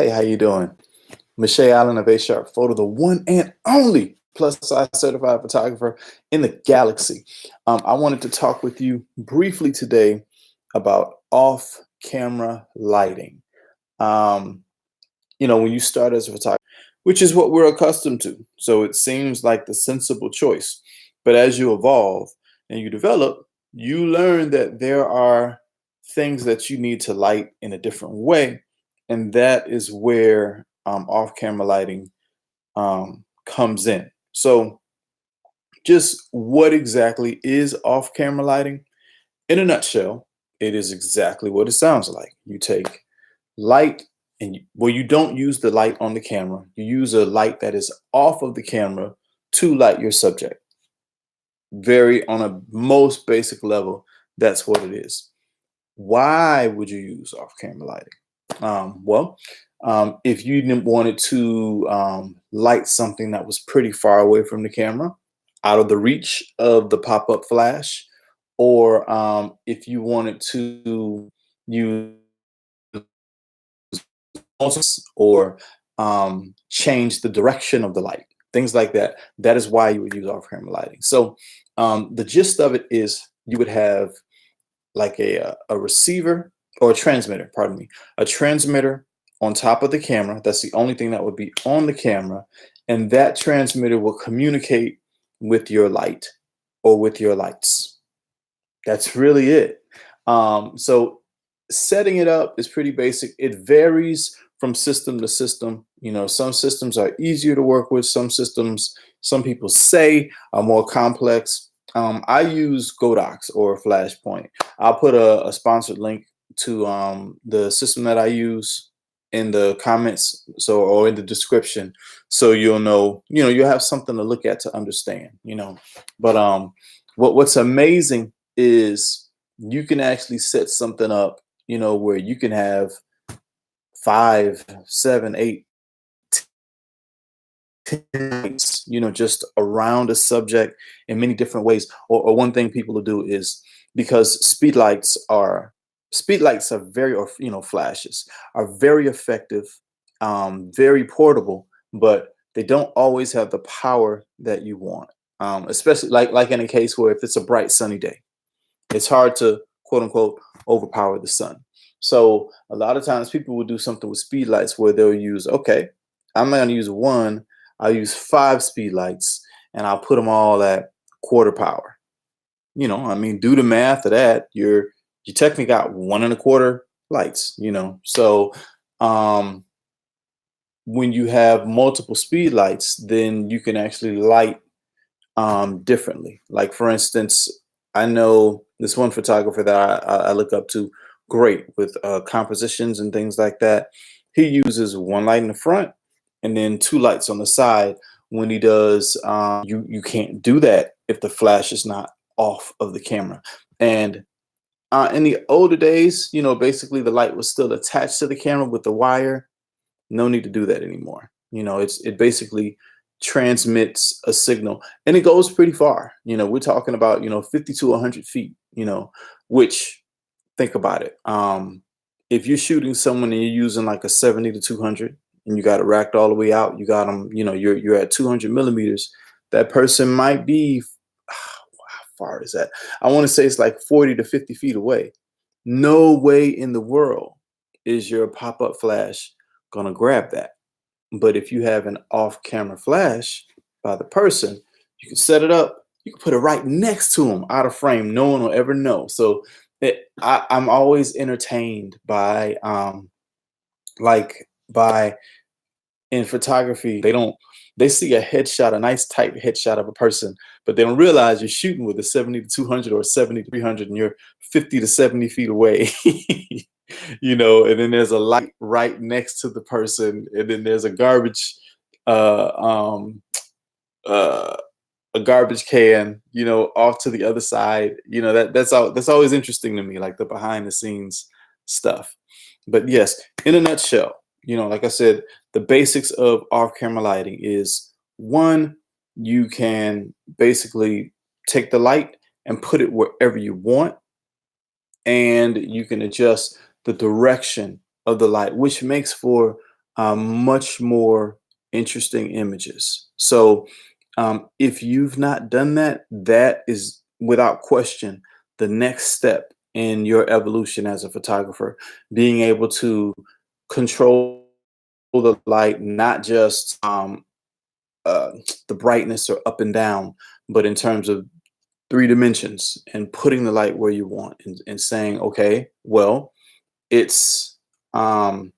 Hey, how you doing? Michelle Allen of A Sharp Photo, the one and only plus size certified photographer in the galaxy. I wanted to talk with you briefly today about off-camera lighting. Um, when you start as a photographer, which is what we're accustomed to, so it seems like the sensible choice. But as you evolve and you develop, you learn that there are things that you need to light in a different way, and that is where off-camera lighting comes in. So, just what exactly is off-camera lighting? In a nutshell, it is exactly what it sounds like. You take light and you don't use the light on the camera. You use a light that is off of the camera to light your subject. Very on a most basic level, that's what it is. Why would you use off-camera lighting? If you didn't wanted to light something that was pretty far away from the camera, out of the reach of the pop-up flash, or if you wanted to use or change the direction of the light, things like that. That is why you would use off-camera lighting. So the gist of it is you would have like a receiver or a transmitter, pardon me, a transmitter on top of the camera. That's the only thing that would be on the camera. And that transmitter will communicate with your light or with your lights. That's really it. So setting it up is pretty basic. It varies from system to system. Some systems are easier to work with. Some people say are more complex. I use Godox or Flashpoint. I'll put a sponsored link to the system that I use in the comments, or in the description, so you'll know. You'll have something to look at to understand. But what's amazing is you can actually set something up, where you can have 5, 7, 8, 10 lights, just around a subject in many different ways. Or one thing people will do is, because speed lights are very, or flashes are very effective, very portable, but they don't always have the power that you want. Especially like in a case where if it's a bright sunny day, it's hard to quote unquote overpower the sun. So a lot of times people will do something with speed lights where they'll use, okay, I'm not going to use one, I'll use 5 speed lights and I'll put them all at quarter power. Do the math of that. You technically got 1 1/4 lights, So when you have multiple speed lights, then you can actually light differently. Like for instance, I know this one photographer that I look up to great with compositions and things like that. He uses 1 light in the front and then 2 lights on the side. When he does, you can't do that if the flash is not off of the camera. And in the older days, basically the light was still attached to the camera with the wire. No need to do that anymore. It basically transmits a signal and it goes pretty far. We're talking about 50 to 100 feet. Which, think about it. If you're shooting someone and you're using like a 70 to 200 and you got it racked all the way out, you got them. You're at 200 millimeters. That person might be, how far is that? I want to say it's like 40 to 50 feet away. No way in the world is your pop-up flash gonna grab that. But if you have an off-camera flash by the person, you can set it up. You can put it right next to them, out of frame. No one will ever know. So I'm always entertained by by in photography. They see a headshot, a nice tight headshot of a person, but they don't realize you're shooting with a 70 to 200 or 70 to 300 and you're 50 to 70 feet away. And then there's a light right next to the person, and then there's a garbage uh um uh a garbage can, off to the other side. That's always interesting to me, like the behind the scenes stuff. But yes, in a nutshell, like I said, the basics of off-camera lighting is, one, you can basically take the light and put it wherever you want, and you can adjust the direction of the light, which makes for much more interesting images. So if you've not done that, that is without question the next step in your evolution as a photographer, being able to control the light, not just uh, the brightness or up and down, but in terms of three dimensions and putting the light where you want and saying, okay, well, it's um,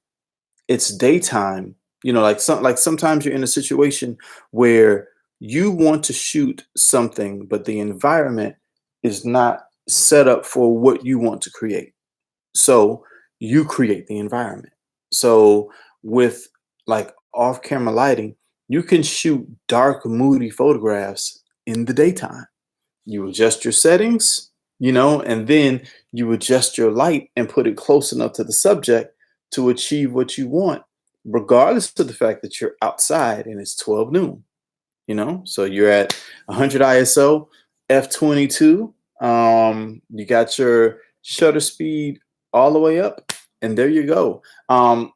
it's daytime. Like sometimes you're in a situation where you want to shoot something, but the environment is not set up for what you want to create. So you create the environment. So with like off-camera lighting, you can shoot dark, moody photographs in the daytime. You adjust your settings, and then you adjust your light and put it close enough to the subject to achieve what you want, regardless of the fact that you're outside and it's 12 noon. So you're at 100 ISO, f22. You got your shutter speed all the way up, and there you go.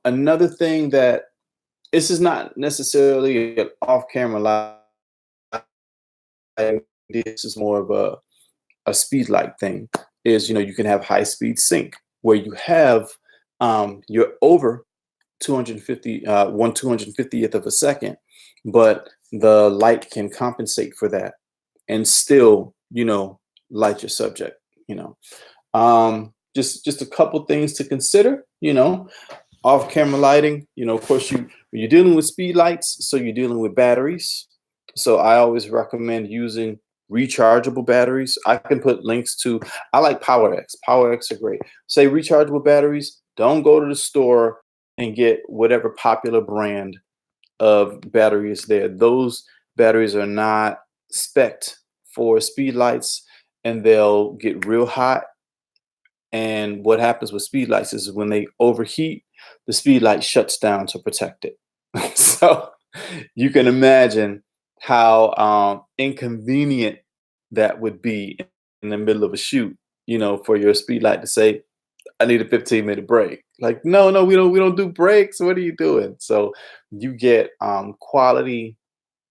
Another thing that this is not necessarily an off-camera lighting. This is more of a speed light thing. Is you can have high speed sync where you have you're over 250 1/250th of a second, but the light can compensate for that and still light your subject. Just a couple things to consider. Off camera lighting. Of course, when you're dealing with speed lights, so you're dealing with batteries. So I always recommend using rechargeable batteries. I can put links to, I like PowerX. PowerX are great. Say rechargeable batteries, don't go to the store and get whatever popular brand of battery is there. Those batteries are not spec'd for speed lights, and they'll get real hot. And what happens with speed lights is when they overheat, the speed light shuts down to protect it. So you can imagine how inconvenient that would be in the middle of a shoot, for your speed light to say, I need a 15-minute break. Like, no, no, we don't do breaks. What are you doing? So you get quality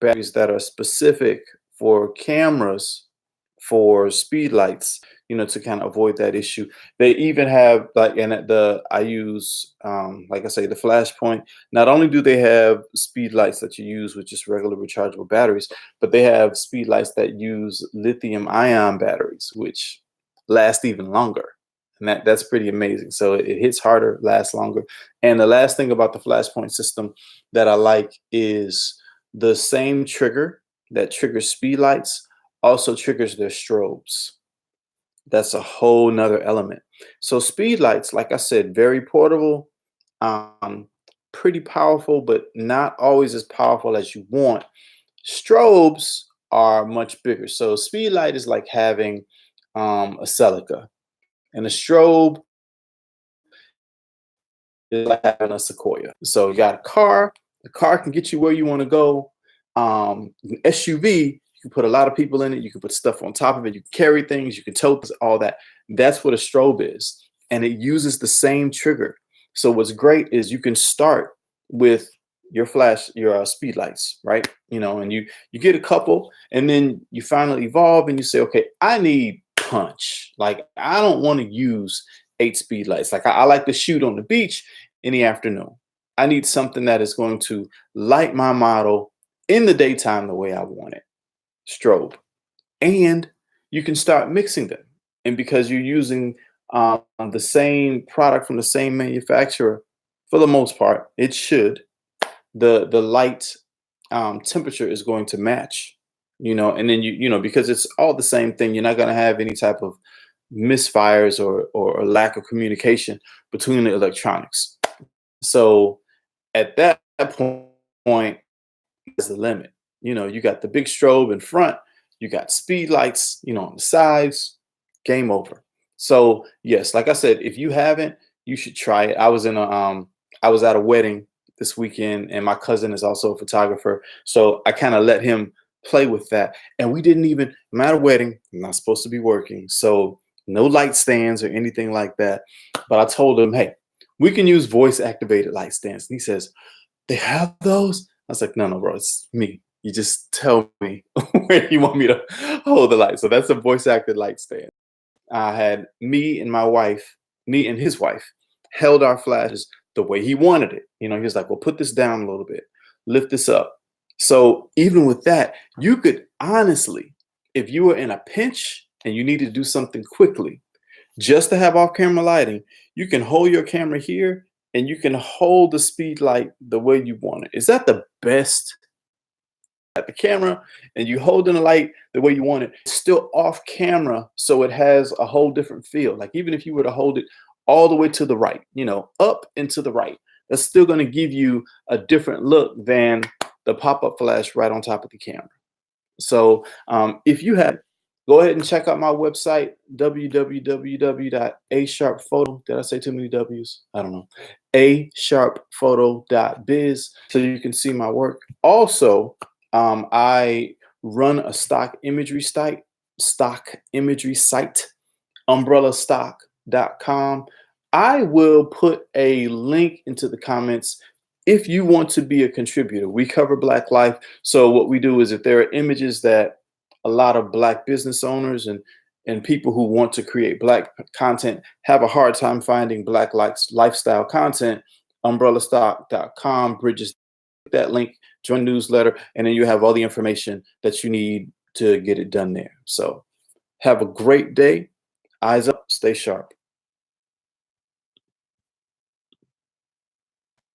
batteries that are specific for cameras for speed lights, to kind of avoid that issue. They even have like, and at the I use like I say, the Flashpoint. Not only do they have speed lights that you use with just regular rechargeable batteries, but they have speed lights that use lithium ion batteries, which last even longer. And that's pretty amazing. So it hits harder, lasts longer. And the last thing about the Flashpoint system that I like is the same trigger that triggers speed lights also triggers their strobes. That's a whole nother element. So speed lights, like I said, very portable, um, pretty powerful, but not always as powerful as you want. Strobes are much bigger. So speed light is like having a Celica, and a strobe is like having a Sequoia. So you got a car. The car can get you where you want to go. An SUV, you can put a lot of people in it. You can put stuff on top of it. You can carry things. You can tow all that. That's what a strobe is, and it uses the same trigger. So what's great is you can start with your speed lights, right? And you get a couple, and then you finally evolve, and you say, okay, I need punch. Like I don't want to use 8 speed lights. Like I like to shoot on the beach in the afternoon. I need something that is going to light my model in the daytime the way I want it. Strobe. And you can start mixing them. And because you're using the same product from the same manufacturer, for the most part, it should. The light temperature is going to match, and then because it's all the same thing, you're not going to have any type of misfires or lack of communication between the electronics. So at that point is the limit. You got the big strobe in front, you got speed lights, on the sides, game over. So yes, like I said, if you haven't, you should try it. I was at a wedding this weekend, and my cousin is also a photographer. So I kind of let him play with that. And we didn't even, I'm at a wedding, I'm not supposed to be working. So no light stands or anything like that. But I told him, hey, We can use voice activated light stands. And he says, they have those? I was like, no, no, bro, it's me. You just tell me where you want me to hold the light. So that's a voice activated light stand. I had me and my wife, me and his wife, held our flashes the way he wanted it. You know, he was like, well, put this down a little bit, lift this up. So even with that, you could honestly, if you were in a pinch and you needed to do something quickly, just to have off camera lighting, you can hold your camera here and you can hold the speed light the way you want it. Is that the best? At the camera and you holding the light the way you want it, it's still off camera, so it has a whole different feel. Like even if you were to hold it all the way to the right, you know, up and to the right, that's still going to give you a different look than the pop-up flash right on top of the camera. So if you have, go ahead and check out my website, www.asharpphoto. Did I say too many W's? I don't know. asharpphoto.biz, so you can see my work. Also, I run a stock imagery site, umbrellastock.com. I will put a link into the comments if you want to be a contributor. We cover Black life. So what we do is if there are images that a lot of Black business owners and people who want to create Black content have a hard time finding Black lifestyle content, umbrellastock.com bridges that link, join the newsletter, and then you have all the information that you need to get it done there. So have a great day. Eyes up, stay sharp.